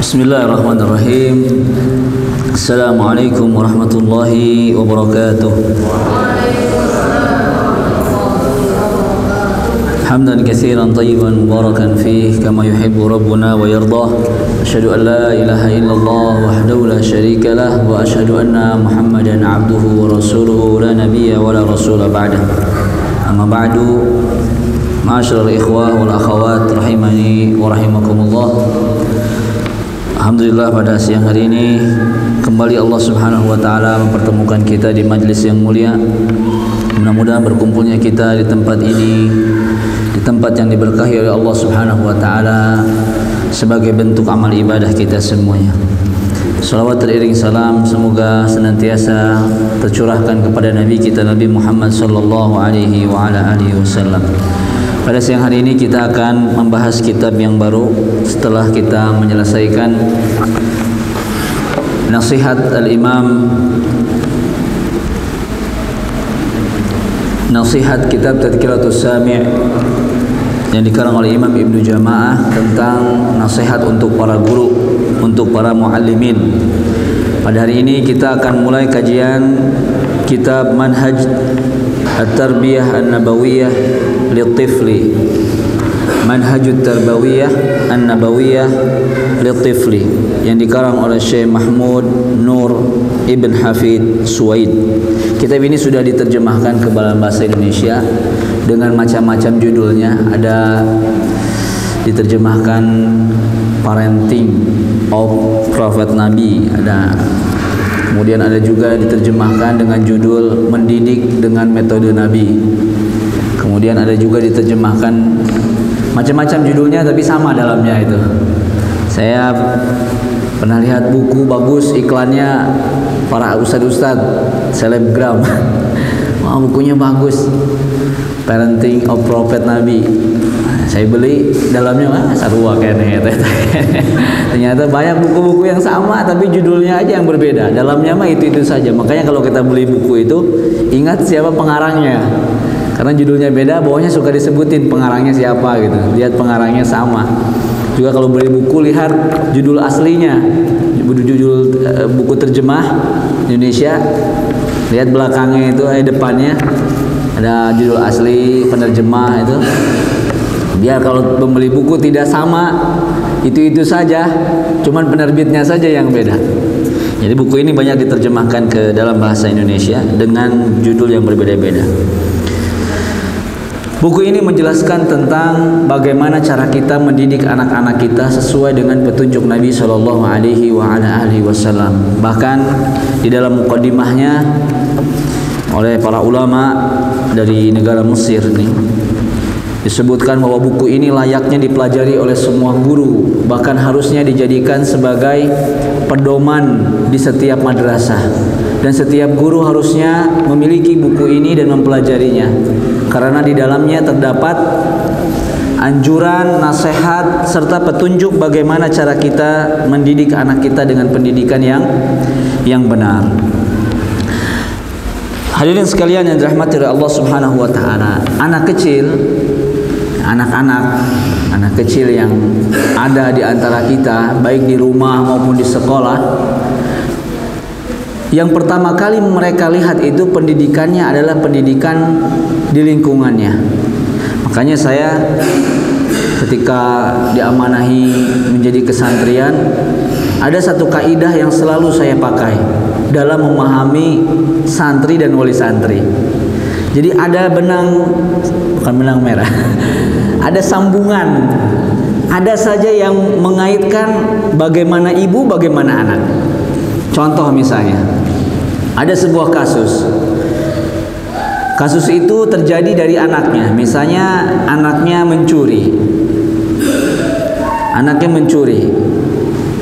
Bismillahirrahmanirrahim. Assalamualaikum warahmatullahi wabarakatuh. Hamdan katsiran tayyiban mubarakan fih kama yuhibbu rabbuna wa yardah. Asyhadu an la ilaha illallah wahdahu la syarika lah wa asyhadu anna Muhammadan abduhu wa rasuluhu la nabiyya wa la rasula ba'dah. Amma ba'du. Ma'asyiral ikhwah wal akhawat rahimani wa rahimakumullah. Alhamdulillah, pada siang hari ini kembali Allah Subhanahu wa taala mempertemukan kita di majlis yang mulia. Mudah-mudahan berkumpulnya kita di tempat ini, di tempat yang diberkahi oleh Allah Subhanahu wa taala, sebagai bentuk amal ibadah kita semuanya. Salawat teriring salam semoga senantiasa tercurahkan kepada Nabi kita, Nabi Muhammad sallallahu alaihi wa ala alihi wasallam. Pada siang hari ini kita akan membahas kitab yang baru setelah kita menyelesaikan nasihat al-Imam, nasihat kitab Tadhkiratus Sami' yang dikarang oleh Imam Ibnu Jama'ah tentang nasihat untuk para guru, untuk para muallimin. Pada hari ini kita akan mulai kajian kitab Manhaj At-Tarbiyah An-Nabawiyah Litifli, Manhajut Tarbawiyah An-Nabawiyah Litifli, yang dikarang oleh Syekh Mahmud Nur Ibn Hafid Suwaid. Kitab ini sudah diterjemahkan ke dalam bahasa Indonesia dengan macam-macam judulnya. Ada diterjemahkan Parenting of Prophet Nabi, ada. Kemudian ada juga diterjemahkan dengan judul Mendidik dengan Metode Nabi. Kemudian ada juga diterjemahkan macam-macam judulnya, tapi sama dalamnya itu. Saya pernah lihat buku bagus iklannya para ustadz-ustadz selebgram. Wah, bukunya bagus, Parenting of Prophet Nabi. Saya beli, dalamnya sarua kayaknya. Ternyata banyak buku-buku yang sama tapi judulnya aja yang berbeda. Dalamnya mah itu saja. Makanya kalau kita beli buku itu, ingat siapa pengarangnya. Karena judulnya beda, bawahnya suka disebutin pengarangnya siapa gitu. Lihat pengarangnya sama. Juga kalau beli buku, lihat judul aslinya. Judul buku terjemah Indonesia. Lihat belakangnya itu, depannya ada judul asli penerjemah itu. Biar kalau membeli buku tidak sama, itu saja, cuman penerbitnya saja yang beda. Jadi buku ini banyak diterjemahkan ke dalam bahasa Indonesia dengan judul yang berbeda-beda. Buku ini menjelaskan tentang bagaimana cara kita mendidik anak-anak kita sesuai dengan petunjuk Nabi Shallallahu Alaihi Wasallam. Bahkan di dalam mukadimahnya oleh para ulama dari negara Mesir nih, disebutkan bahwa buku ini layaknya dipelajari oleh semua guru, bahkan harusnya dijadikan sebagai pedoman di setiap madrasah, dan setiap guru harusnya memiliki buku ini dan mempelajarinya, karena di dalamnya terdapat anjuran, nasihat, serta petunjuk bagaimana cara kita mendidik anak kita dengan pendidikan yang benar. Hadirin sekalian yang dirahmati oleh Allah Subhanahu wa taala, anak kecil, anak kecil yang ada di antara kita, baik di rumah maupun di sekolah, yang pertama kali mereka lihat itu pendidikannya adalah pendidikan di lingkungannya. Makanya saya ketika diamanahi menjadi kesantrian, ada satu kaidah yang selalu saya pakai dalam memahami santri dan wali santri. Jadi ada bukan benang merah, ada sambungan, ada saja yang mengaitkan bagaimana ibu, bagaimana anak. Contoh misalnya, ada sebuah kasus. Kasus itu terjadi dari anaknya. Misalnya anaknya mencuri.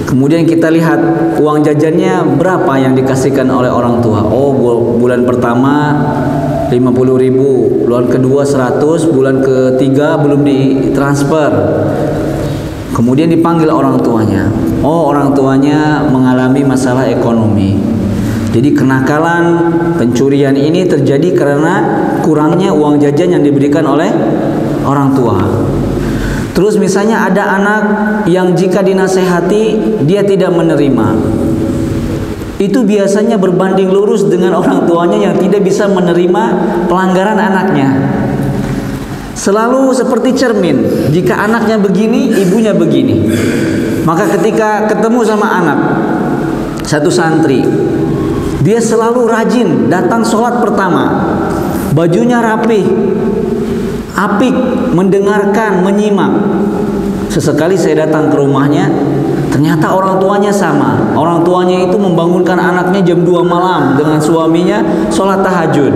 Kemudian kita lihat uang jajannya berapa yang dikasihkan oleh orang tua. Oh, bulan pertama 50.000, bulan kedua 100, bulan ketiga belum ditransfer. Kemudian dipanggil orang tuanya. Oh, orang tuanya mengalami masalah ekonomi. Jadi kenakalan pencurian ini terjadi karena kurangnya uang jajan yang diberikan oleh orang tua. Terus misalnya ada anak yang jika dinasehati dia tidak menerima, itu biasanya berbanding lurus dengan orang tuanya yang tidak bisa menerima pelanggaran anaknya. Selalu seperti cermin, jika anaknya begini, ibunya begini. Maka ketika ketemu sama anak, satu santri, dia selalu rajin datang sholat pertama, bajunya rapi, apik, mendengarkan, menyimak. Sesekali saya datang ke rumahnya, ternyata orang tuanya sama. Orang tuanya itu membangunkan anaknya jam 2 malam dengan suaminya sholat tahajud.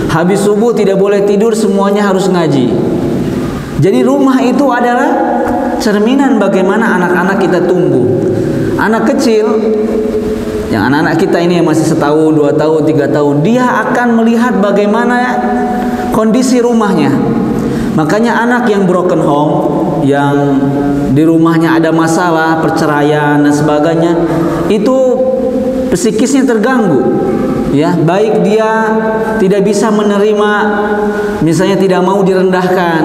Habis subuh tidak boleh tidur, semuanya harus ngaji. Jadi rumah itu adalah cerminan bagaimana anak-anak kita tumbuh. Anak kecil, yang anak-anak kita ini yang masih 1 tahun, 2 tahun, 3 tahun, dia akan melihat bagaimana kondisi rumahnya. Makanya anak yang broken home, yang di rumahnya ada masalah, perceraian dan sebagainya, itu psikisnya terganggu. Ya, baik dia tidak bisa menerima, misalnya tidak mau direndahkan,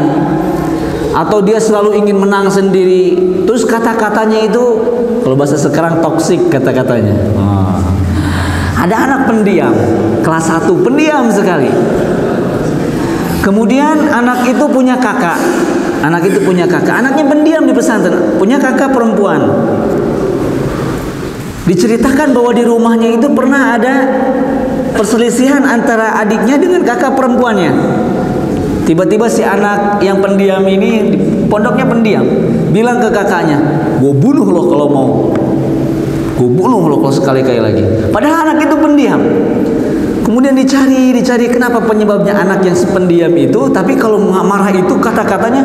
atau dia selalu ingin menang sendiri. Terus kata-katanya itu, kalau bahasa sekarang toksik kata-katanya. Ada anak pendiam, kelas 1, pendiam sekali. Kemudian anak itu punya kakak. Anaknya pendiam di pesantren, punya kakak perempuan. Diceritakan bahwa di rumahnya itu pernah ada perselisihan antara adiknya dengan kakak perempuannya. Tiba-tiba si anak yang pendiam ini, pondoknya pendiam, bilang ke kakaknya, "Gue bunuh lo kalau mau. Gue bunuh lo kalau sekali-kali lagi." Padahal anak itu pendiam. Kemudian dicari kenapa penyebabnya anak yang sependiam itu, tapi kalau marah itu kata-katanya,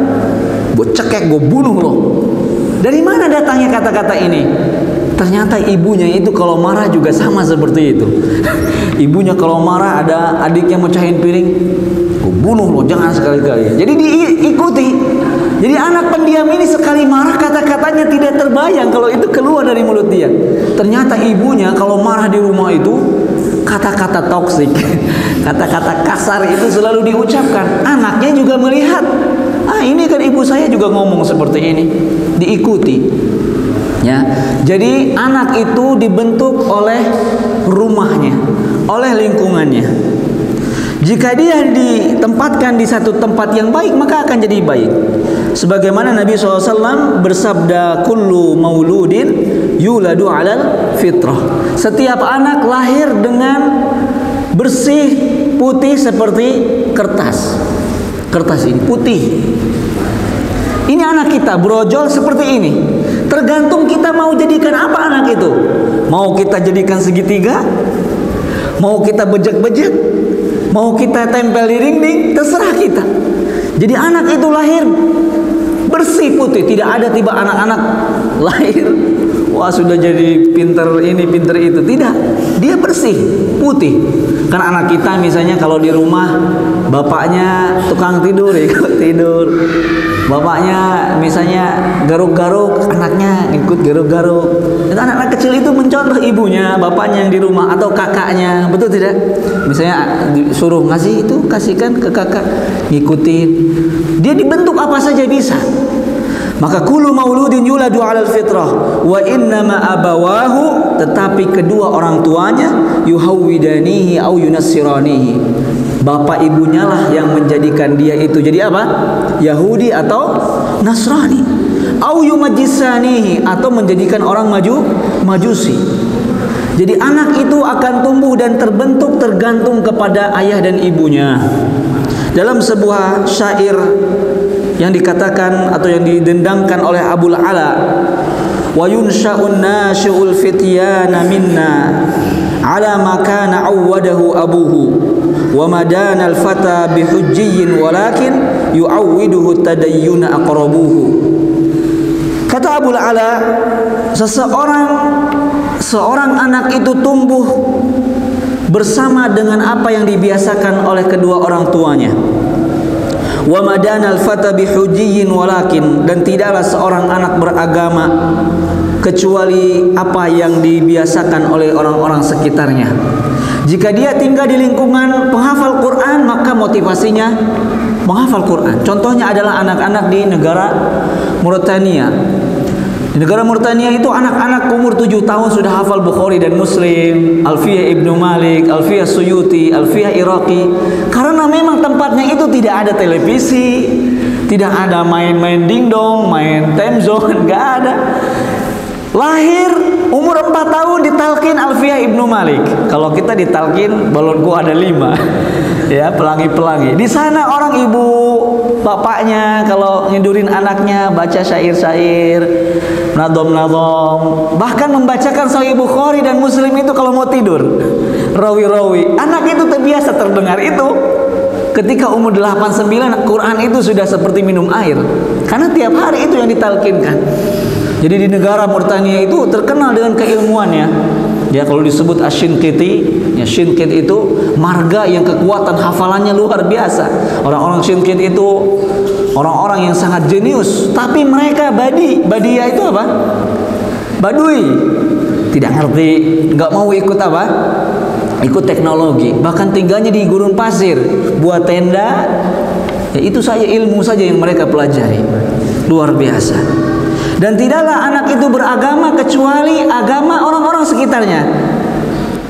"Gue cekek, gue bunuh lo." Dari mana datangnya kata-kata ini? Ternyata ibunya itu kalau marah juga sama seperti itu. Ibunya kalau marah ada adiknya mecahin piring, "Gue bunuh lo, jangan sekali-kali." Jadi diikuti. Jadi anak pendiam ini sekali marah kata-katanya tidak terbayang kalau itu keluar dari mulut dia. Ternyata ibunya kalau marah di rumah itu kata-kata toksik, kata-kata kasar itu selalu diucapkan. Anaknya juga melihat, ini kan ibu saya juga ngomong seperti ini, diikuti. Ya, jadi anak itu dibentuk oleh rumahnya, oleh lingkungannya. Jika dia ditempatkan di satu tempat yang baik, maka akan jadi baik. Sebagaimana Nabi SAW bersabda, "Kullu mauludin yuladu alal fitrah." Setiap anak lahir dengan bersih, putih seperti kertas. Kertas ini putih. Ini anak kita brojol seperti ini. Tergantung kita mau jadikan apa anak itu. Mau kita jadikan segitiga, mau kita bejek-bejek, mau kita tempel di dinding, terserah kita. Jadi anak itu lahir bersih putih. Tidak ada tiba anak-anak lahir, wah sudah jadi pinter ini pinter itu. Tidak, dia bersih putih. Kan anak kita misalnya kalau di rumah bapaknya tukang tidur, ikut tidur. Bapaknya misalnya garuk-garuk, anaknya ikut garuk-garuk. Itu anak-anak kecil itu mencontoh ibunya, bapaknya yang di rumah atau kakaknya, betul tidak? Misalnya suruh ngasih itu, kasihkan ke kakak, ngikutin. Dia dibentuk apa saja bisa. Maka kullu mauludin yuladu 'alal fitrah wa innama abawahu, tetapi kedua orang tuanya yuhawwidanihi au yunassiranihi. Bapak ibunya lah yang menjadikan dia itu jadi apa? Yahudi atau Nasrani. Au yumajjisanihi, atau menjadikan orang Majusi. Jadi anak itu akan tumbuh dan terbentuk tergantung kepada ayah dan ibunya. Dalam sebuah syair yang dikatakan atau yang didendangkan oleh Abul Ala, wa yunsha'un nashi'ul fityana minna ala ma kana awwadahu abuhu wa madana al-fata bihujjiyyin walakin yu'awwiduhu tadayyuna aqrabuhu. Kata Abul Ala, seorang anak itu tumbuh bersama dengan apa yang dibiasakan oleh kedua orang tuanya. Wa madanal fata bihujjiyyin walakin, dan tidaklah seorang anak beragama kecuali apa yang dibiasakan oleh orang-orang sekitarnya. Jika dia tinggal di lingkungan penghafal Quran, maka motivasinya menghafal Quran. Contohnya adalah anak-anak di negara Mauritania. Di negara Mauritania itu anak-anak umur 7 tahun sudah hafal Bukhari dan Muslim, Alfiyah Ibnu Malik, Alfiyah Suyuti, Alfiyah Iraqi. Karena memang tempatnya itu tidak ada televisi, tidak ada main-main dingdong, main time zone, nggak ada. Lahir umur 4 tahun ditalkin Alfiyah Ibnu Malik. Kalau kita ditalkin balonku ada 5. Ya, pelangi-pelangi. Di sana orang ibu bapaknya kalau nyedurin anaknya baca syair-syair, nadom-nadom, bahkan membacakan Sahih Bukhari dan Muslim itu kalau mau tidur. Rawi-rawi. Anak itu terbiasa terdengar itu. Ketika umur 8-9, Quran itu sudah seperti minum air. Karena tiap hari itu yang ditalkinkan. Jadi di negara Mauritania itu terkenal dengan keilmuannya. Ya, kalau disebut Asy-Shinqiti, ya Shinqit itu marga yang kekuatan hafalannya luar biasa. Orang-orang Shinqit itu orang-orang yang sangat jenius, tapi mereka badiyah itu apa? Badui. Tidak ngerti, nggak mau ikut apa? Ikut teknologi. Bahkan tinggalnya di gurun pasir, buat tenda. Ya, itu saja ilmu saja yang mereka pelajari. Luar biasa. Dan tidaklah anak itu beragama kecuali agama orang-orang sekitarnya.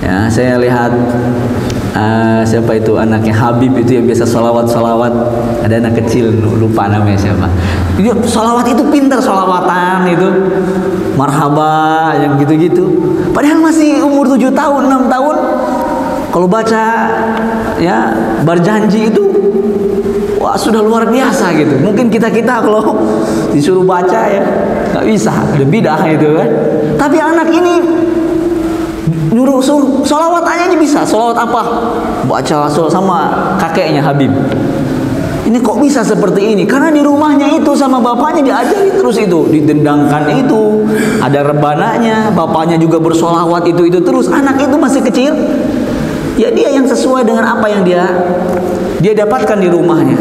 Ya, saya lihat siapa itu anaknya Habib itu yang biasa salawat. Ada anak kecil lupa namanya siapa. Dia salawat itu pintar, salawatan itu, marhaba yang gitu-gitu. Padahal masih umur 7 tahun, 6 tahun. Kalau baca ya berjanji itu, wah sudah luar biasa gitu. Mungkin kita kalau disuruh baca ya nggak bisa, ada bidah itu kan. Tapi anak ini nyuruh sholawat aja bisa. Sholawat apa? Baca sama kakeknya Habib. Ini kok bisa seperti ini? Karena di rumahnya itu sama bapaknya diajari terus itu, didendangkan itu, ada rebananya, bapaknya juga bersholawat itu terus. Anak itu masih kecil, ya dia yang sesuai dengan apa yang dia dapatkan di rumahnya.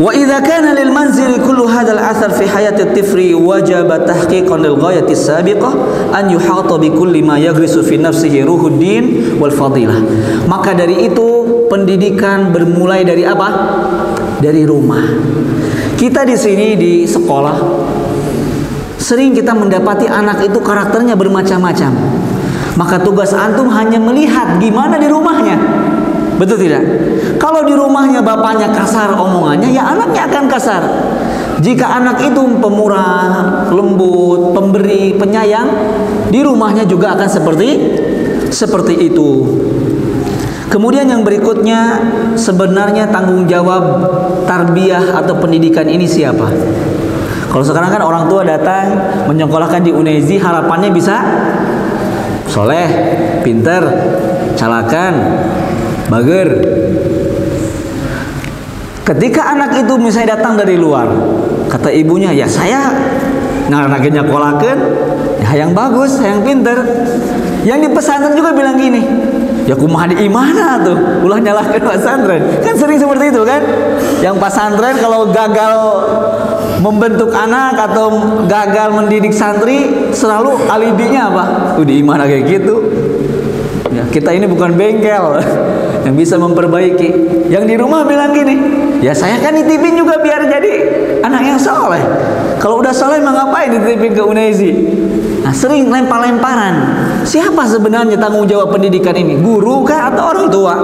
Wa idza kana lil manzili kullu hadzal athar fi hayati at-tifli wajaba tahqiqan lil ghayati as-sabiqah an yuhata bi kulli ma yaghrisu fi nafsihi ruhuddin wal fadilah. Maka dari itu pendidikan bermulai dari apa? Dari rumah. Kita di sini di sekolah sering kita mendapati anak itu karakternya bermacam-macam. Maka tugas antum hanya melihat gimana di rumahnya. Betul tidak? Kalau di rumahnya bapaknya kasar omongannya, ya anaknya akan kasar. Jika anak itu pemurah, lembut, pemberi, penyayang, di rumahnya juga akan seperti itu. Kemudian yang berikutnya, sebenarnya tanggung jawab tarbiyah atau pendidikan ini siapa? Kalau sekarang kan orang tua datang menyekolahkan di Unezi, harapannya bisa soleh, pinter, calakan, bager. Ketika anak itu misalnya datang dari luar, kata ibunya, ya saya anaknya nyekolakeun, ya yang bagus, yang pinter. Yang di pesantren juga bilang gini, ya kumaha di imana tuh, ulah nyalahkeun pesantren. Kan sering seperti itu kan? Yang pesantren kalau gagal membentuk anak atau gagal mendidik santri, selalu alibinya apa? Di imana kayak gitu. Ya, kita ini bukan bengkel yang bisa memperbaiki. Yang di rumah bilang gini, ya saya kan nitipin juga biar jadi anak yang soleh. Kalau udah soleh mah ngapain dititipin ke Unezi? Nah, sering lempar-lemparan. Siapa sebenarnya tanggung jawab pendidikan ini? Guru kah atau orang tua?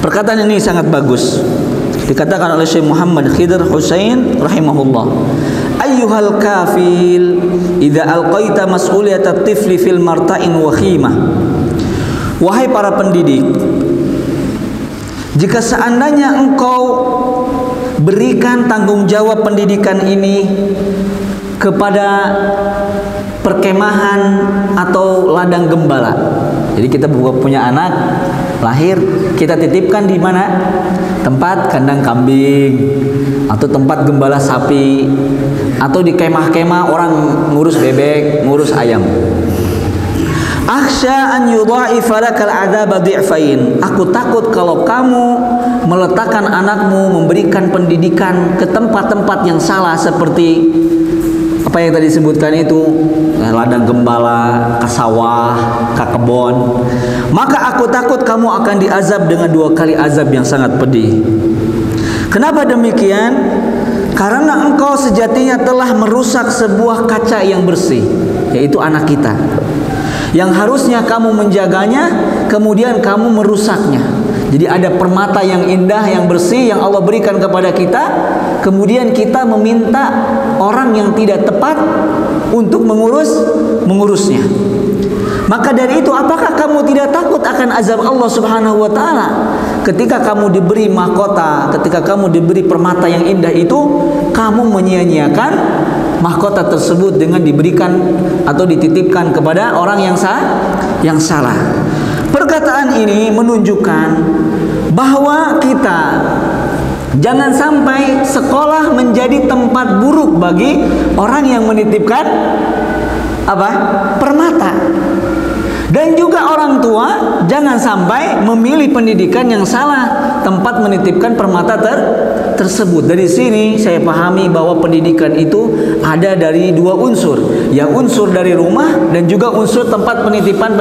Perkataan ini sangat bagus. Dikatakan oleh Syekh Muhammad Khidr Husain rahimahullah, ayyuhal kafil idza alqaita mas'uliyat at-tifli fil marta'in wa khimah. Wahai para pendidik, jika seandainya engkau berikan tanggung jawab pendidikan ini kepada perkemahan atau ladang gembala. Jadi kita punya anak lahir, kita titipkan di mana? Tempat kandang kambing atau tempat gembala sapi, atau di kemah-kemah orang ngurus bebek, ngurus ayam. Akhsha an yudha'ifa lakal 'adzaba dhi'fain. Aku takut kalau kamu meletakkan anakmu memberikan pendidikan ke tempat-tempat yang salah, seperti apa yang tadi disebutkan itu, ya, ladang gembala, ke sawah, ke kebon. Maka aku takut kamu akan diazab dengan 2 kali azab yang sangat pedih. Kenapa demikian? Karena engkau sejatinya telah merusak sebuah kaca yang bersih, yaitu anak kita, yang harusnya kamu menjaganya, kemudian kamu merusaknya. Jadi ada permata yang indah, yang bersih yang Allah berikan kepada kita, kemudian kita meminta orang yang tidak tepat untuk mengurusnya. Maka dari itu, apakah kamu tidak takut akan azab Allah Subhanahu wa taala ketika kamu diberi mahkota, ketika kamu diberi permata yang indah itu, kamu menyia-nyiakan mahkota tersebut dengan diberikan atau dititipkan kepada orang yang salah. Perkataan ini menunjukkan bahwa kita jangan sampai sekolah menjadi tempat buruk bagi orang yang menitipkan permata. Dan juga orang tua jangan sampai memilih pendidikan yang salah tempat menitipkan permata tersebut. Dari sini saya pahami bahwa pendidikan itu ada dari 2 unsur, ya unsur dari rumah dan juga unsur tempat penitipan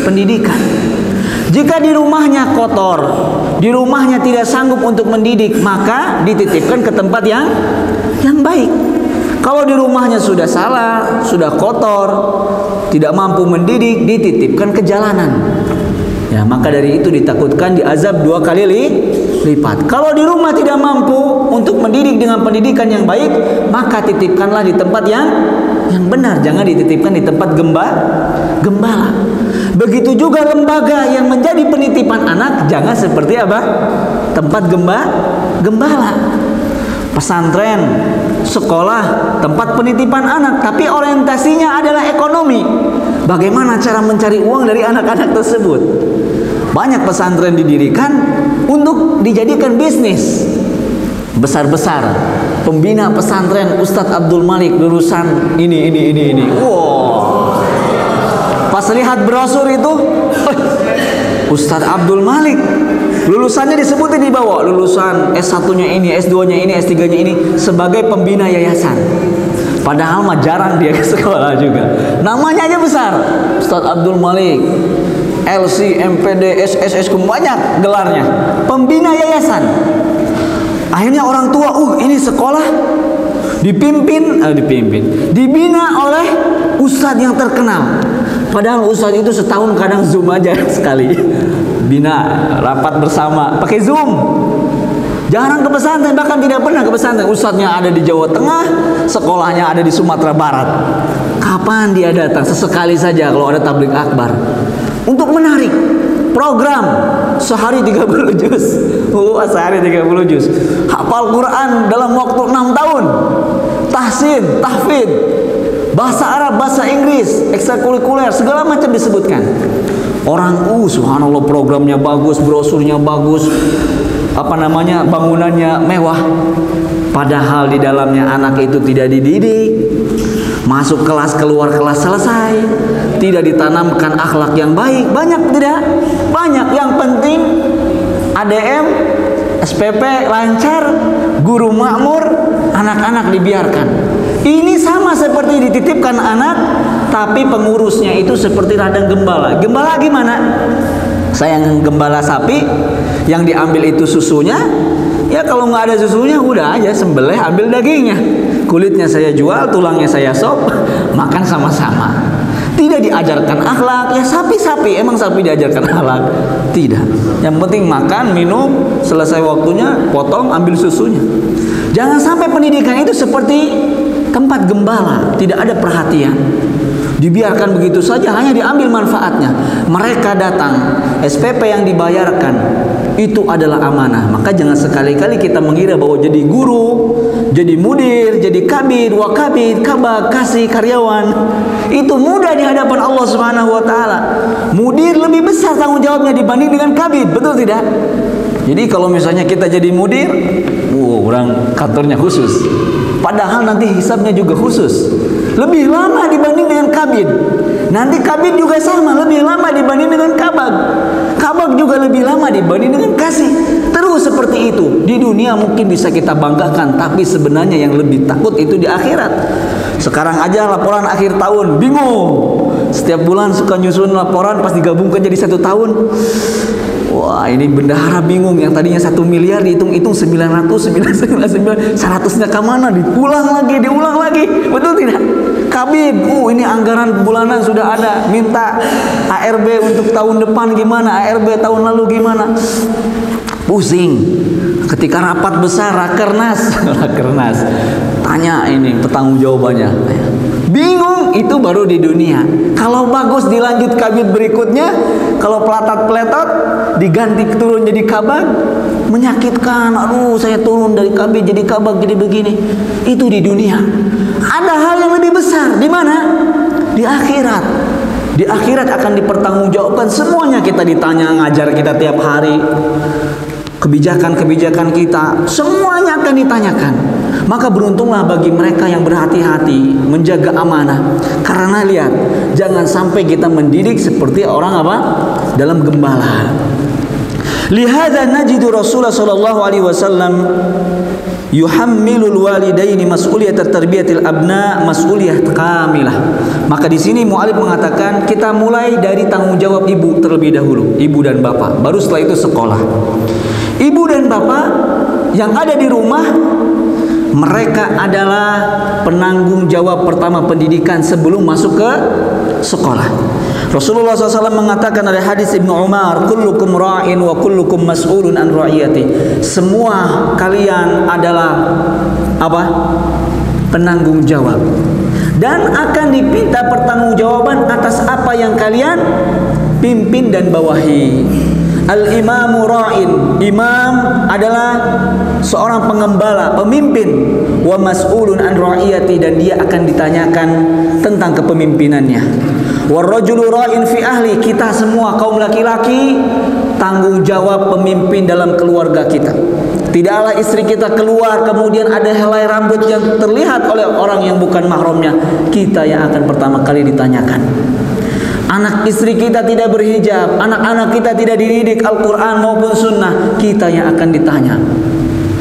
pendidikan. Jika di rumahnya kotor, di rumahnya tidak sanggup untuk mendidik, maka dititipkan ke tempat yang baik. Kalau di rumahnya sudah salah, sudah kotor, tidak mampu mendidik, dititipkan ke jalanan. Ya, maka dari itu ditakutkan diazab 2 kali lipat. Kalau di rumah tidak mampu untuk mendidik dengan pendidikan yang baik, maka titipkanlah di tempat yang benar, jangan dititipkan di tempat gembala. Begitu juga lembaga yang menjadi penitipan anak, jangan seperti tempat gembala. Pesantren, sekolah, tempat penitipan anak, tapi orientasinya adalah ekonomi. Bagaimana cara mencari uang dari anak-anak tersebut? Banyak pesantren didirikan untuk dijadikan bisnis besar-besar. Pembina pesantren Ustadz Abdul Malik lulusan ini. Wow. Pas lihat brosur itu, Ustadz Abdul Malik, lulusannya disebutin di bawah, lulusan S1-nya ini, S2-nya ini, S3-nya ini, sebagai pembina yayasan. Padahal mah jarang dia ke sekolah juga. Namanya aja besar, Ustadz Abdul Malik, LC, MPD, SSS, banyak gelarnya, pembina yayasan. Akhirnya orang tua, ini sekolah dibina oleh ustadz yang terkenal. Padahal ustadz itu setahun kadang Zoom aja sekali. Bina rapat bersama pakai Zoom. Jarang ke pesantren, bahkan tidak pernah ke pesantren. Ustadznya ada di Jawa Tengah, sekolahnya ada di Sumatera Barat. Kapan dia datang? Sesekali saja kalau ada tabligh akbar. Untuk menarik program sehari 30 juz. Sehari 30 juz. Hafal Quran dalam waktu 6 tahun. Tahsin, tahfidz, bahasa Arab, bahasa Inggris, ekstrakurikuler, segala macam disebutkan. Orang subhanallah, programnya bagus, brosurnya bagus, bangunannya mewah. Padahal di dalamnya anak itu tidak dididik. Masuk kelas, keluar kelas, selesai. Tidak ditanamkan akhlak yang baik. Banyak tidak? Banyak. Yang penting ADM, SPP lancar, guru makmur, anak-anak dibiarkan. Ini sama seperti dititipkan anak, tapi pengurusnya itu seperti ladang gembala. Gembala gimana? Saya gembala sapi, yang diambil itu susunya. Ya kalau nggak ada susunya, udah aja sembelih, ambil dagingnya. Kulitnya saya jual, tulangnya saya sop, makan sama-sama. Tidak diajarkan akhlak. Ya sapi-sapi, emang sapi diajarkan akhlak? Tidak. Yang penting makan, minum, selesai waktunya potong, ambil susunya. Jangan sampai pendidikan itu seperti tempat gembala, tidak ada perhatian. Dibiarkan begitu saja, hanya diambil manfaatnya. Mereka datang, SPP yang dibayarkan itu adalah amanah. Maka jangan sekali-kali kita mengira bahwa jadi guru, jadi mudir, jadi kabid, wakabid, kabak, kasih karyawan itu mudah di hadapan Allah Subhanahu wa taala. Mudir lebih besar tanggung jawabnya dibanding dengan kabid, betul tidak? Jadi kalau misalnya kita jadi mudir, orang kantornya khusus. Padahal nanti hisabnya juga khusus. Lebih lama dibanding dengan kabid. Nanti kabid juga sama, lebih lama dibanding dengan kabag. Kabag juga lebih lama dibanding dengan kasih. Terus seperti itu. Di dunia mungkin bisa kita banggakan, tapi sebenarnya yang lebih takut itu di akhirat. Sekarang aja laporan akhir tahun bingung. Setiap bulan suka nyusun laporan, pas digabungkan jadi 1 tahun. Wah, ini bendahara bingung. Yang tadinya 1 miliar dihitung-hitung 999, 100-nya ke mana? Diulang lagi. Betul tidak? Kabid, ini anggaran bulanan sudah ada. Minta ARB untuk tahun depan gimana? ARB tahun lalu gimana? Pusing. Ketika rapat besar rakernas, tanya ini pertanggungjawabannya. Bingung, itu baru di dunia. Kalau bagus dilanjut kabid berikutnya, kalau peletot diganti turun jadi kabag, menyakitkan. Aduh, saya turun dari kabid jadi kabag jadi begini. Itu di dunia. Ada hal yang lebih besar di mana? Di akhirat. Di akhirat akan dipertanggungjawabkan semuanya. Kita ditanya, ngajar kita tiap hari. Kebijakan-kebijakan kita semuanya akan ditanyakan. Maka beruntunglah bagi mereka yang berhati-hati menjaga amanah. Karena lihat, jangan sampai kita mendidik seperti orang apa? Dalam gembala. Lihada najidu Rasulullah sallallahu alaihi wasallam yuhammilul walidaini mas'uliyat tarbiyatil abna mas'uliyah kamilah. Maka di sini mu'alif mengatakan kita mulai dari tanggung jawab ibu terlebih dahulu, ibu dan bapak. Baru setelah itu sekolah. Ibu dan bapak yang ada di rumah, mereka adalah penanggung jawab pertama pendidikan sebelum masuk ke sekolah. Rasulullah SAW mengatakan dari hadis Ibnu Umar, kullukum ra'in wa kullukum mas'ulun an ra'iyati. Semua kalian adalah apa? Penanggung jawab dan akan dipinta pertanggungjawaban atas apa yang kalian pimpin dan bawahi. Al-imamu ra'in, imam adalah seorang pengembala, pemimpin. Wa mas'ulun an ra'iyati, dan dia akan ditanyakan tentang kepemimpinannya. Wa rajulu ra'in fi ahli, kita semua kaum laki-laki tanggung jawab pemimpin dalam keluarga kita. Tidaklah istri kita keluar kemudian ada helai rambut yang terlihat oleh orang yang bukan mahramnya, kita yang akan pertama kali ditanyakan. Anak istri kita tidak berhijab, anak-anak kita tidak dididik Al-Quran maupun Sunnah, kita yang akan ditanya.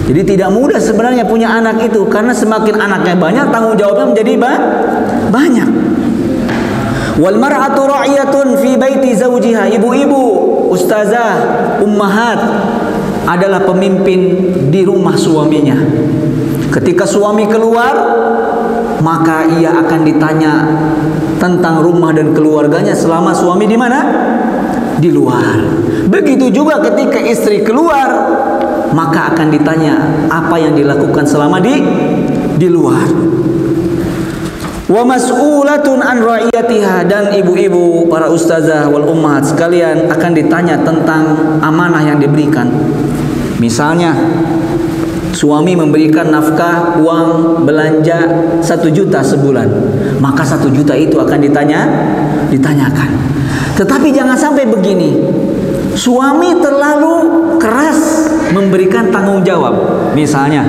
Jadi tidak mudah sebenarnya punya anak itu, karena semakin anaknya banyak, tanggung jawabnya menjadi banyak. Wal mar'atu ra'iyatun fi baiti zawjiha. Ibu-ibu, ustazah, ummahat adalah pemimpin di rumah suaminya. Ketika suami keluar, maka ia akan ditanya tentang rumah dan keluarganya selama suami di mana? Di luar. Begitu juga ketika istri keluar, maka akan ditanya apa yang dilakukan selama di luar. Wa mas'ulatun an ra'iyatiha, dan ibu-ibu, para ustazah wal ummahat sekalian akan ditanya tentang amanah yang diberikan. Misalnya suami memberikan nafkah uang belanja 1 juta sebulan, maka 1 juta itu akan ditanyakan. Tetapi jangan sampai begini, suami terlalu keras memberikan tanggung jawab. Misalnya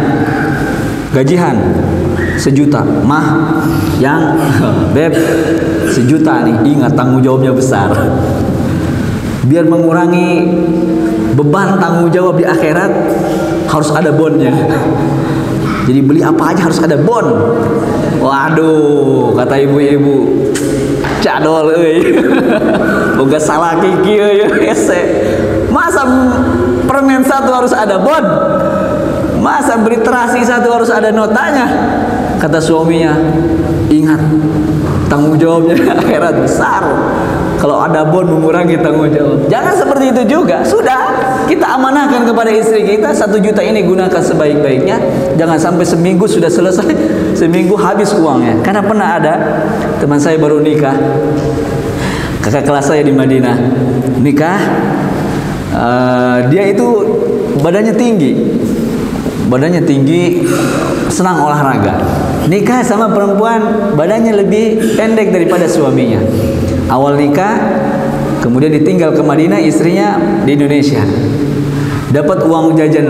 gajian 1 juta, mah yang beb 1 juta nih, ingat tanggung jawabnya besar. Biar mengurangi beban tanggung jawab di akhirat, harus ada bonnya. Jadi beli apa aja harus ada bon. Waduh, kata ibu-ibu, cadol euy. Boga salah kiki euy hese. Masa permen 1 harus ada bon? Masa beli terasi 1 harus ada notanya? Kata suaminya, ingat tanggung jawabnya akhirat besar. Kalau ada bon mengurangi tanggung jawab. Jangan seperti itu juga. Sudah, kita amanahkan kepada istri kita 1 juta ini gunakan sebaik-baiknya. Jangan sampai seminggu sudah selesai, seminggu habis uangnya. Karena pernah ada teman saya baru nikah, kakak kelas saya di Madinah nikah. Dia itu badannya tinggi, senang olahraga. Nikah sama perempuan badannya lebih pendek daripada suaminya. Awal nikah, kemudian ditinggal ke Madinah, istrinya di Indonesia. Dapat uang jajan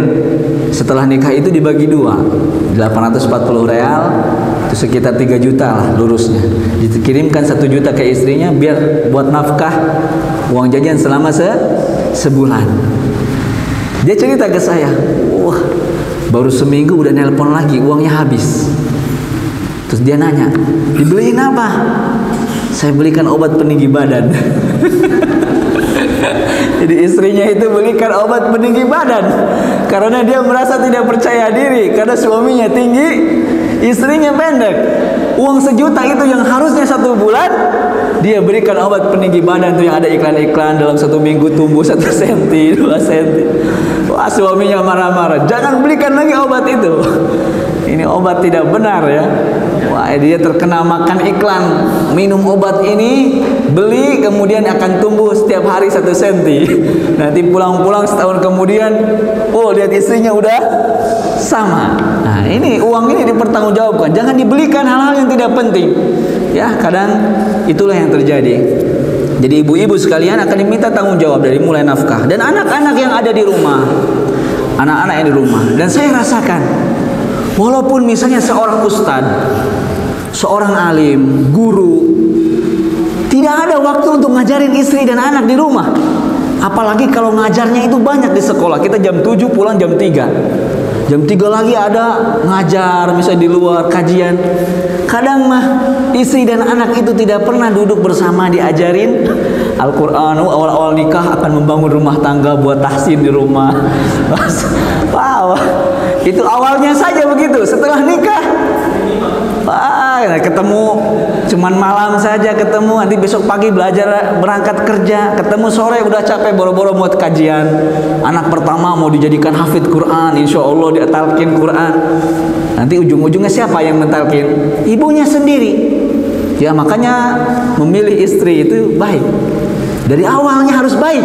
setelah nikah itu dibagi 2, 840 real, itu sekitar 3 juta lah lurusnya. Dikirimkan 1 juta ke istrinya biar buat nafkah uang jajan selama sebulan. Dia cerita ke saya, wah baru seminggu udah nelpon lagi, uangnya habis. Terus dia nanya, dibeliin apa? Saya belikan obat peninggi badan. Jadi istrinya itu belikan obat peninggi badan karena dia merasa tidak percaya diri karena suaminya tinggi, istrinya pendek. Uang 1 juta itu yang harusnya 1 bulan, dia berikan obat peninggi badan tuh yang ada iklan-iklan dalam 1 minggu tumbuh 1 senti, 2 senti. Wah, suaminya marah-marah, jangan belikan lagi obat itu. Ini obat tidak benar ya. Wah, dia terkena makan iklan. Minum obat ini, beli, kemudian akan tumbuh setiap hari 1 senti. Nanti pulang-pulang setahun kemudian, oh lihat istrinya udah sama. Nah, ini uang ini dipertanggungjawabkan. Jangan dibelikan hal-hal yang tidak penting. Ya, kadang itulah yang terjadi. Jadi ibu-ibu sekalian akan diminta tanggung jawab dari mulai nafkah dan anak-anak yang ada di rumah. Anak-anak yang di rumah. Dan saya rasakan, walaupun misalnya seorang ustadz, seorang alim, guru, tidak ada waktu untuk ngajarin istri dan anak di rumah. Apalagi kalau ngajarnya itu banyak di sekolah. Kita jam 7 pulang jam 3. Jam 3 lagi ada ngajar, misalnya di luar kajian. Kadang mah istri dan anak itu tidak pernah duduk bersama diajarin Al-Quran. Awal-awal nikah akan membangun rumah tangga buat tahsin di rumah. Wow, itu awalnya saja begitu. Setelah nikah, wah, ketemu cuman malam saja ketemu, nanti besok pagi belajar berangkat kerja, ketemu sore udah capek boro-boro mau kajian. Anak pertama mau dijadikan hafid Quran, insya Allah dia talqin Quran. Nanti ujung-ujungnya siapa yang mentalkin? Ibunya sendiri. Ya makanya memilih istri itu baik. Dari awalnya harus baik.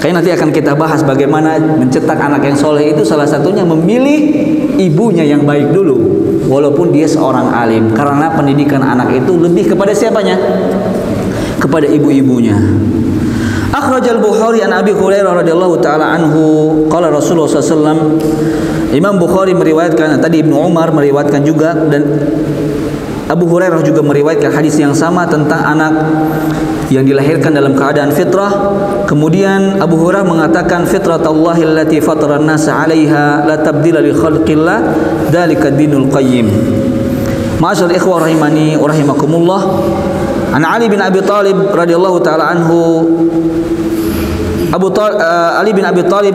Kayaknya nanti akan kita bahas bagaimana mencetak anak yang soleh itu salah satunya memilih ibunya yang baik dulu. Walaupun dia seorang alim, karena pendidikan anak itu lebih kepada siapanya? Kepada ibu-ibunya. Akhrajal Bukhari an Abi Hurairah radhiyallahu taala anhu qala Rasulullah sallallahu. Imam Bukhari meriwayatkan, tadi Ibnu Umar meriwayatkan juga, dan Abu Hurairah juga meriwayatkan hadis yang sama tentang anak yang dilahirkan dalam keadaan fitrah. Kemudian Abu Hurairah mengatakan, fitratallahi allati fatara an-nasa 'alaiha la tabdila li khalqillah dzalika dinul qayyim. Ma'asyiral ikhwah rahimani wa rahimakumullah. An Ali bin Abi Thalib radhiyallahu taala anhu, Ali bin Abi Thalib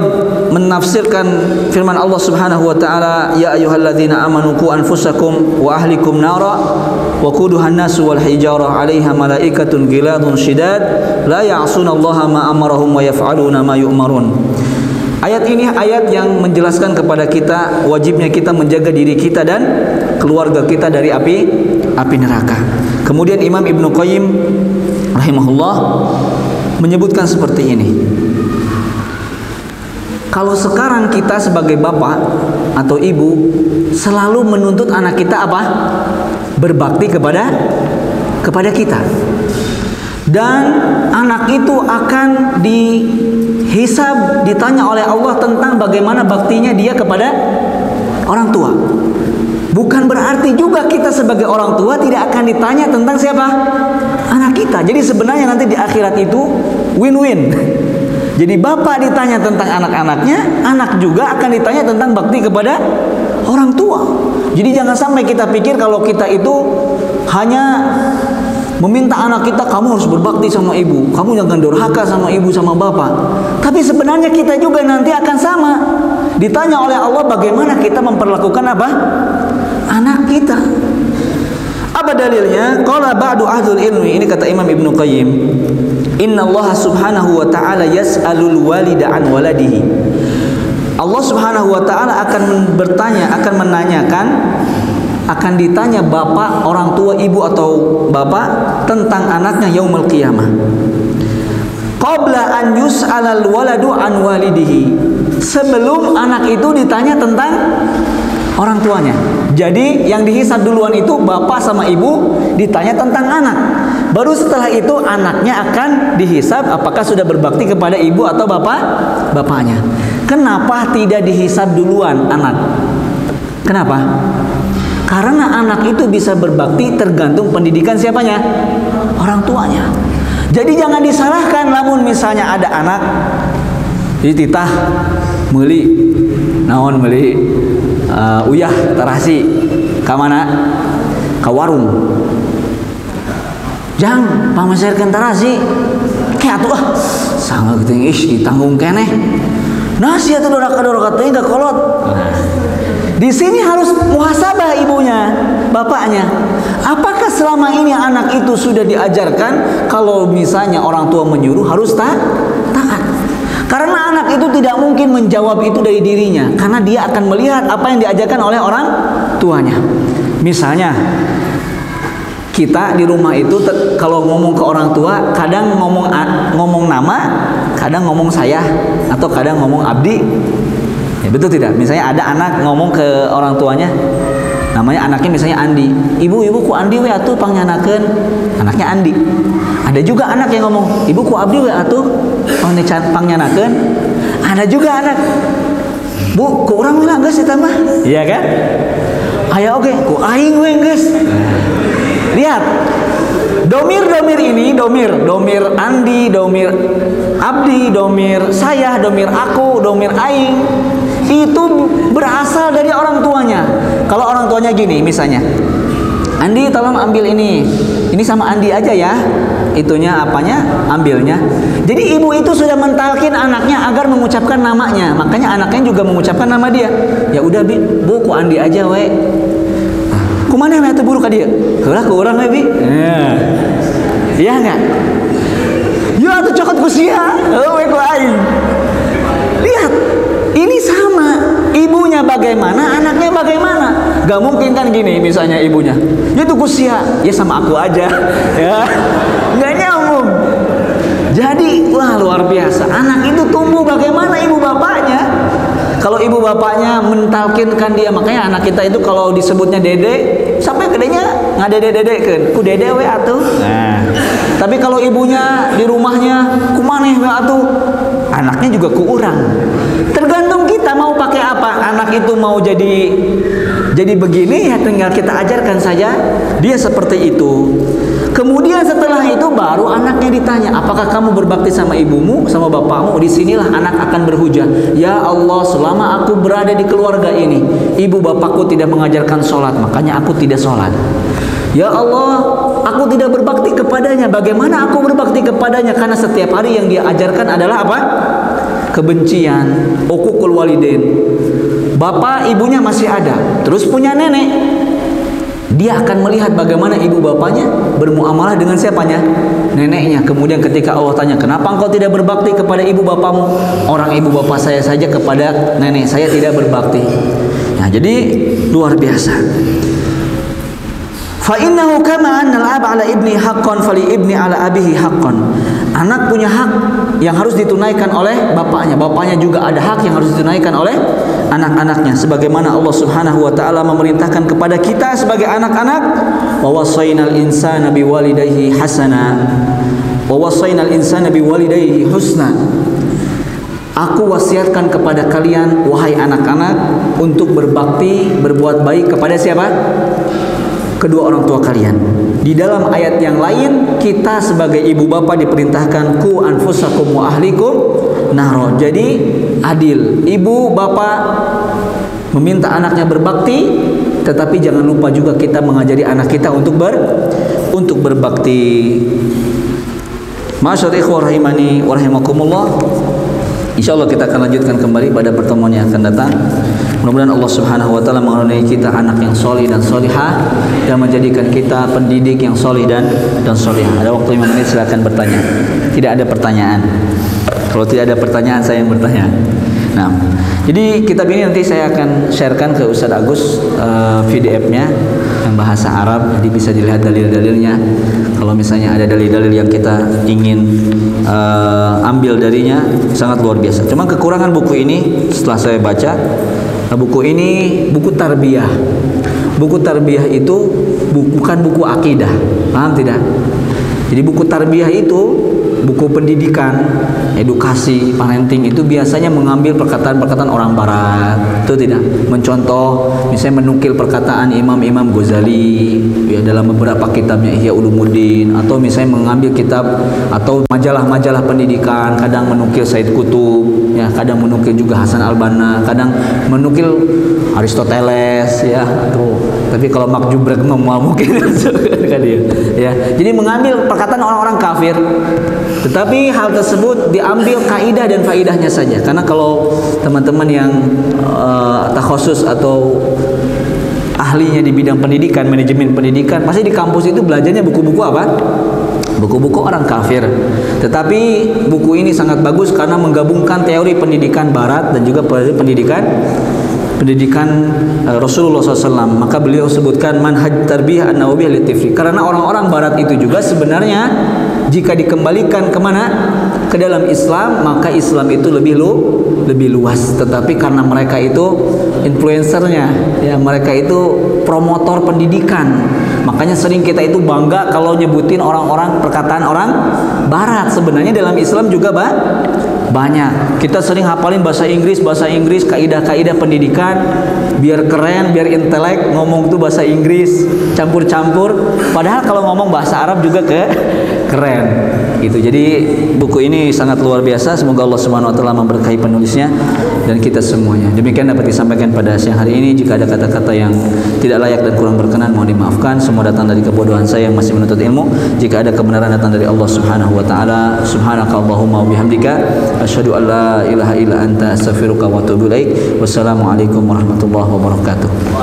menafsirkan firman Allah Subhanahu wa taala, ya ayyuhalladzina amanu qu anfusakum wa ahlikum nara wa quduha an-nasu wal hijarah 'alaiha malaikatun ghiladun shidad la ya'sunallaha ma amarahum wa yaf'aluna ma yu'marun. Ayat ini ayat yang menjelaskan kepada kita wajibnya kita menjaga diri kita dan keluarga kita dari api neraka. Kemudian Imam Ibnu Qayyim rahimahullah menyebutkan seperti ini. Kalau sekarang kita sebagai bapak atau ibu selalu menuntut anak kita apa? Berbakti kepada kita. Dan anak itu akan dihisab, ditanya oleh Allah tentang bagaimana baktinya dia kepada orang tua. Bukan berarti juga kita sebagai orang tua tidak akan ditanya tentang siapa? Anak kita. Jadi sebenarnya nanti di akhirat itu win-win. Jadi bapak ditanya tentang anak-anaknya, anak juga akan ditanya tentang bakti kepada orang tua. Jadi jangan sampai kita pikir kalau kita itu hanya meminta anak kita, kamu harus berbakti sama ibu, kamu jangan durhaka sama ibu sama bapak. Tapi sebenarnya kita juga nanti akan sama. Ditanya oleh Allah bagaimana kita memperlakukan apa? Anak kita. Apa dalilnya? Qala ba'du ahlul ilmi, ini kata Imam Ibnu Qayyim, inna Allah subhanahu wa ta'ala yas'alul walida an waladihi. Allah subhanahu wa ta'ala akan bertanya, akan menanyakan, akan ditanya bapak, orang tua, ibu atau bapak tentang anaknya yaumul qiyamah. Qabla an yus'alal waladu an walidihi. Sebelum anak itu ditanya tentang orang tuanya. Jadi yang dihisab duluan itu bapak sama ibu, ditanya tentang anak. Baru setelah itu anaknya akan dihisab apakah sudah berbakti kepada ibu atau bapaknya. Kenapa tidak dihisab duluan anak? Kenapa? Karena anak itu bisa berbakti tergantung pendidikan siapanya? Orang tuanya. Jadi jangan disalahkan namun misalnya ada anak jadi titah meuli naon meuli uyah terasi ka mana ke warung. Jang, pameserkeun tarasi. Kayak atuh sangat geuting ditanggung keneh. Nah, sia teh doraka-doraka teh enggak kolot. Di sini harus muhasabah ibunya, bapaknya. Apakah selama ini anak itu sudah diajarkan kalau misalnya orang tua menyuruh harus taat? Karena anak itu tidak mungkin menjawab itu dari dirinya, karena dia akan melihat apa yang diajarkan oleh orang tuanya. Misalnya kita di rumah itu kalau ngomong ke orang tua, kadang ngomong nama, kadang ngomong saya, atau kadang ngomong abdi. Ya, betul tidak? Misalnya ada anak ngomong ke orang tuanya, namanya anaknya misalnya Andi. Ibu ku Andi we atuh pangyanakeun. Anaknya Andi. Ada juga anak yang ngomong, ibu ku Abdi we atuh pangyanakeun. Ada juga anak, bu ku urang we geus eta mah. Iya kan? Aya oge ku aing we geus. Lihat, domir ini, domir Andi, domir Abdi, domir saya, domir aku, domir aing, itu berasal dari orang tuanya. Kalau orang tuanya gini, misalnya, Andi tolong ambil ini sama Andi aja ya, itunya apanya, ambilnya. Jadi ibu itu sudah mentalkin anaknya agar mengucapkan namanya, makanya anaknya juga mengucapkan nama dia. Ya udah bu ku Andi aja we. Kumana we atuh buru ka dieu? Heulah ku urang we bi. Iya enggak? Ya atuh cokot ku sia, we ku aing. Lihat, ini sama. Ibunya bagaimana, anaknya bagaimana? Gak mungkin kan gini, misalnya ibunya, ya tuh ku sia, ya sama aku aja. Ya, gak nyambung. Jadi, wah luar biasa. Anak itu tumbuh bagaimana ibu bapaknya. Kalau ibu bapaknya mentalkinkan dia, makanya anak kita itu kalau disebutnya dede, sampai gedenya nggak dede-dedekeun, ku dede we atuh. Nah, tapi kalau ibunya di rumahnya, ku maneh we atuh, anaknya juga ku urang. Tergantung kita mau pakai apa. Anak itu mau jadi begini, ya tinggal kita ajarkan saja dia seperti itu. Kemudian setelah itu baru anaknya ditanya, apakah kamu berbakti sama ibumu, sama bapakmu? Disinilah anak akan berhujah. Ya Allah, selama aku berada di keluarga ini, ibu bapakku tidak mengajarkan sholat, makanya aku tidak sholat. Ya Allah, aku tidak berbakti kepadanya. Bagaimana aku berbakti kepadanya? Karena setiap hari yang dia ajarkan adalah apa? Kebencian, uququl walidain. Bapak ibunya masih ada, terus punya nenek. Dia akan melihat bagaimana ibu bapaknya bermuamalah dengan siapanya? Neneknya. Kemudian ketika Allah tanya, kenapa engkau tidak berbakti kepada ibu bapamu? Orang ibu bapak saya saja kepada nenek saya tidak berbakti. Nah, jadi luar biasa. Fa innahu kama anna al-ab 'ala ibni haqqan fali ibni 'ala abihi haqqan. Anak punya hak yang harus ditunaikan oleh bapaknya. Bapaknya juga ada hak yang harus ditunaikan oleh anak-anaknya. Sebagaimana Allah Subhanahu wa taala memerintahkan kepada kita sebagai anak-anak, wa wasainal insana biwalidayhi hasana. Wa wasainal insana biwalidayhi husna. Aku wasiatkan kepada kalian wahai anak-anak untuk berbakti, berbuat baik kepada siapa? Kedua orang tua kalian. Di dalam ayat yang lain, kita sebagai ibu bapa diperintahkan ku anfusakum wa ahlikum naro. Jadi adil. Ibu bapa meminta anaknya berbakti, tetapi jangan lupa juga kita mengajari anak kita untuk berbakti. Masyaallah ikhwah rahimani wa rahimakumullah. Insyaallah kita akan lanjutkan kembali pada pertemuan yang akan datang. Mudah-mudahan Allah Subhanahu wa taala mengaruniai kita anak yang solih dan solihah dan menjadikan kita pendidik yang solih dan solihah. Ada waktu 5 menit, silakan bertanya. Tidak ada pertanyaan. Kalau tidak ada pertanyaan, saya yang bertanya. Nah, jadi kitab ini nanti saya akan sharekan ke Ustadz Agus PDF-nya yang bahasa Arab, jadi bisa dilihat dalil-dalilnya. Kalau misalnya ada dalil-dalil yang kita ingin ambil darinya, sangat luar biasa. Cuma kekurangan buku ini setelah saya baca, buku ini buku tarbiyah. Buku tarbiyah itu bukan buku akidah, paham tidak? Jadi buku tarbiyah itu buku pendidikan, edukasi, parenting itu biasanya mengambil perkataan-perkataan orang barat, itu tidak mencontoh, misalnya menukil perkataan Imam Ghazali ya dalam beberapa kitabnya Ihya Ulumuddin, atau misalnya mengambil kitab atau majalah-majalah pendidikan, kadang menukil Said Qutb ya, kadang menukil juga Hasan al-Banna, kadang menukil Aristoteles, ya. Tapi kalau Mark Zuckerberg mungkin kan dia, ya. Jadi mengambil perkataan orang-orang kafir, tetapi hal tersebut diambil kaidah dan faidahnya saja. Karena kalau teman-teman yang takhusus atau ahlinya di bidang pendidikan, manajemen pendidikan, pasti di kampus itu belajarnya buku-buku apa? Buku-buku orang kafir. Tetapi buku ini sangat bagus karena menggabungkan teori pendidikan barat dan juga pendidikan Rasulullah SAW. Maka beliau sebutkan manhaj tarbiyah an-nawawiyah litifli. Karena orang-orang barat itu juga sebenarnya jika dikembalikan kemana? Ke dalam Islam, maka Islam itu lebih luas. Tetapi karena mereka itu influencernya, ya, mereka itu promotor pendidikan, makanya sering kita itu bangga kalau nyebutin orang-orang, perkataan orang barat. Sebenarnya dalam Islam juga banyak. Kita sering hafalin bahasa Inggris, kaidah-kaidah pendidikan, biar keren, biar intelek, ngomong tuh bahasa Inggris campur-campur, padahal kalau ngomong bahasa Arab juga keren gitu. Jadi buku ini sangat luar biasa. Semoga Allah Subhanahu wa taala memberkahi penulisnya dan kita semuanya. Demikian dapat disampaikan pada siang hari ini. Jika ada kata-kata yang tidak layak dan kurang berkenan, mohon dimaafkan. Semua datang dari kebodohan saya yang masih menuntut ilmu. Jika ada kebenaran datang dari Allah Subhanahu wa taala. Subhanakallahumma wa bihamdika asyhadu an la ilaha illa anta astaghfiruka wa atubu ilaik. Wassalamualaikum warahmatullahi wabarakatuh.